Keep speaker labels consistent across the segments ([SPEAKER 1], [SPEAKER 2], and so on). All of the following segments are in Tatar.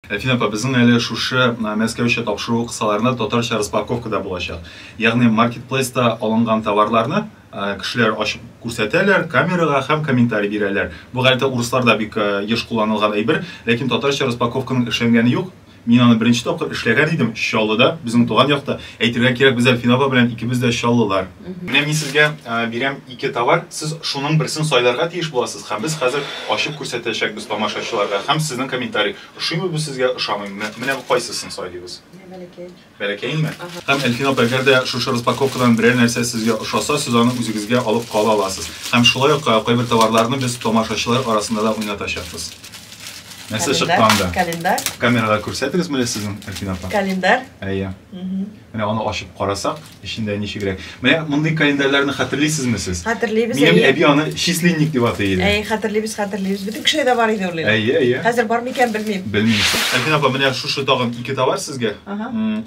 [SPEAKER 1] Әлфин апа, безнең әле шушы Мәскәүчә тапшыру кысаларында татарча распаковкада булачак. Ягъни маркетплейста алынган товарларны кешеләр ачып күрсәтәләр, камерага һәм комментарий бирәләр. Бу гадәттә урысларда бик еш кулланылган әйбер, ләкин татарча распаковканың эшләнгәне юк. Мин аны беренче тапкыр эшләгән идем Чаллыда, безнең туган якта. Әйтергә кирәк, без Әлфин апа белән икебез дә чаллылар. Менә мин сезгә бирәм 2 товар, сез шуның берсен сайларга тиеш буласыз. Һәм без хәзер ачып күрсәтәчәкбез тамашачыларга. Һәм сезнең комментарий. Ошыймы бу сезгә, ошамыймы? Менә бу кайсысын сайлыйбыз?
[SPEAKER 2] Бәләкәй.
[SPEAKER 1] Бәләкәйме? Һәм Әлфин апа, әгәр дә шушы распаковкадан берәр нәрсә сезгә ошаса, сез аны үзегезгә алып кала аласыз. Һәм шулай ук кайбер товарларны без тамашачылар арасында да уйнатачакбыз. Нәрсә чыкканда?
[SPEAKER 2] Календар.
[SPEAKER 1] Камерага күрсәтегез менә сезнең Әлфин апа.
[SPEAKER 2] Календар.
[SPEAKER 1] Әйе. Менә аны ачып карасак, ичендә ничегрәк. Менә мондый календарьләрне хәтерлисезме сез?
[SPEAKER 2] Хәтерлибез.
[SPEAKER 1] Минем әби аны численник дип атый иде.
[SPEAKER 2] Әй, хәтерлибез. Бөтен кешедә бар иде ул.
[SPEAKER 1] Әйе.
[SPEAKER 2] Хәзер бар микән белмим.
[SPEAKER 1] Белмим. Әлфин апа, менә шушы тагын 2 товар сезгә.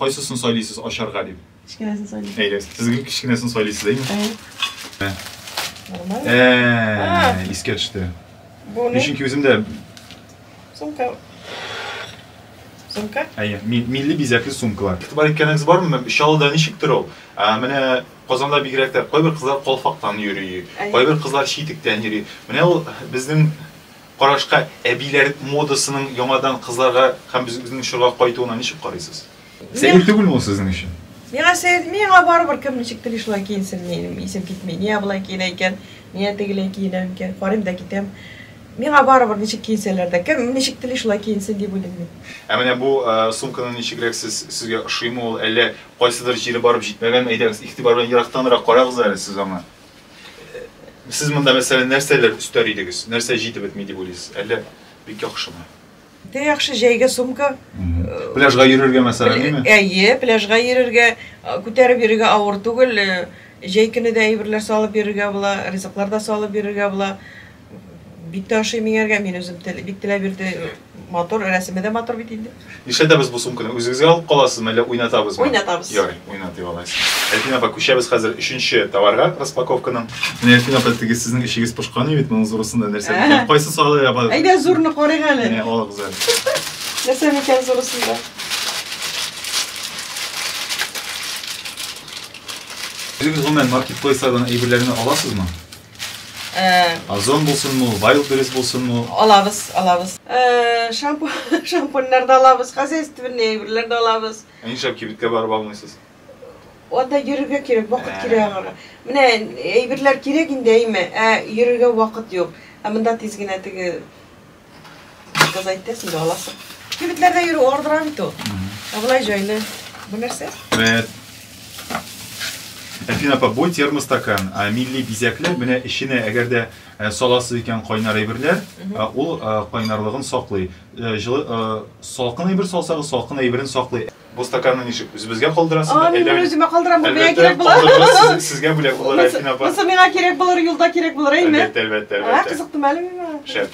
[SPEAKER 1] Кайсысын сайлыйсыз ачарга дип?
[SPEAKER 2] Кичкенәсен сайлыйм.
[SPEAKER 1] Әйе, сезгә кичкенәсен сайлыйсыз, әйме?
[SPEAKER 2] Нормаль.
[SPEAKER 1] Искә төште.
[SPEAKER 2] Бу ни?
[SPEAKER 1] Чөнки үземдә
[SPEAKER 2] Сумка.
[SPEAKER 1] Әйе, милли бизәкле сумкалар. Игътибар иткәнегез бармы? Чаллыда ничектер ул? Менә Казанда бигрәк тә кайбер кызлар калфактан йөри, кайбер кызлар читектән йөри. Менә ул безнең карашка әбиләр модасының яңадан кызларга һәм безнең чорга кайтуына ничек карыйсыз? Сәер түгелме ул сезнең өчен?
[SPEAKER 2] Миңа барыбер кем ничектер шулай киенсен, минем исем китмәй. Нигә болай киенә икән? Нигә тегеләй киенәм икән? Карыйм да китәм. Миңа барыбер ничек киенсәләр дә, кем ничектер шулай киенсен дип уйлыйм.
[SPEAKER 1] Менә бу сумканың ничегрәк сезгә ошыймы ул, әллә кайсыдыр җире барып җитмәгән, әйдәгез, игътибар белән ерактанрак карагыз әле сез аңа. Сез монда мәсәлән нәрсәләр үстәр идегез? Нәрсә җитеп бетми дип уйлыйсыз? Әллә бик яхшымы?
[SPEAKER 2] Яхшы җәйгә сумка.
[SPEAKER 1] Пляжга йөрергә мәсәлән,
[SPEAKER 2] Әйе, пляжга йөрергә, күтәреп йөрергә авыр түгел. Җәй көне дә әйберләр салып йөрергә була, ризыклар да салып йөрергә була. Бик тә ошый миңәргә, мин үзем бик теләп бирде. Мотор, рәсеме дә мотор бит инде.
[SPEAKER 1] Нишләтәбез бу сумканы? Үзегезгә алып каласызмы, әллә уйнатабызмы?
[SPEAKER 2] Уйнатабыз.
[SPEAKER 1] Ярый, уйнатып аласыз. Әлфин апа, күчәбез хәзер 3нче товарга распаковканың. Менә Әлфин апа, теге сезнең ишегез пошкан бит, моның зурысында нәрсә икән? Кайсы салы апа?
[SPEAKER 2] Әйдә зурны карыйк әле.
[SPEAKER 1] Менә алыгыз әле.
[SPEAKER 2] Нәрсә микән зурысында?
[SPEAKER 1] Үзегез гомумән маркетплейслардан әйберләрне аласызмы? Озон булсынмы, Wildberries булсынмы?
[SPEAKER 2] Алабыз. Шампуньнар да алабыз, хозяйственный әйберләр дә алабыз.
[SPEAKER 1] Нишләп кибеткә барып алмыйсыз?
[SPEAKER 2] Анда йөрергә кирәк, вакыт кирәк. Менә әйберләр кирәк инде, әйме, йөрергә вакыт юк. Монда тиз генә теге газайтәсен дә аласың. Кибетләрдә йөрү ардыра бит ул. Булай җайлы. Бу нәрсә?
[SPEAKER 1] Әлфин апа, бу термостакан, милли бизәкле, менә эченә әгәр дә саласы икән кайнар әйберләр, ул кайнарлыгын саклый. Салкын әйбер салсагыз, салкын әйберен саклый. Бу стаканны ничек үзебезгә калдырасызмы?
[SPEAKER 2] Мин өземә калдырам, миңа кирәк була.
[SPEAKER 1] Сезгә бүләк булыр, Әлфин апа.
[SPEAKER 2] Миңа кирәк булыр, юлда кирәк булыр, әйме?
[SPEAKER 1] Әлбәттә.
[SPEAKER 2] Кызыктымы әле миңа?
[SPEAKER 1] Шәп.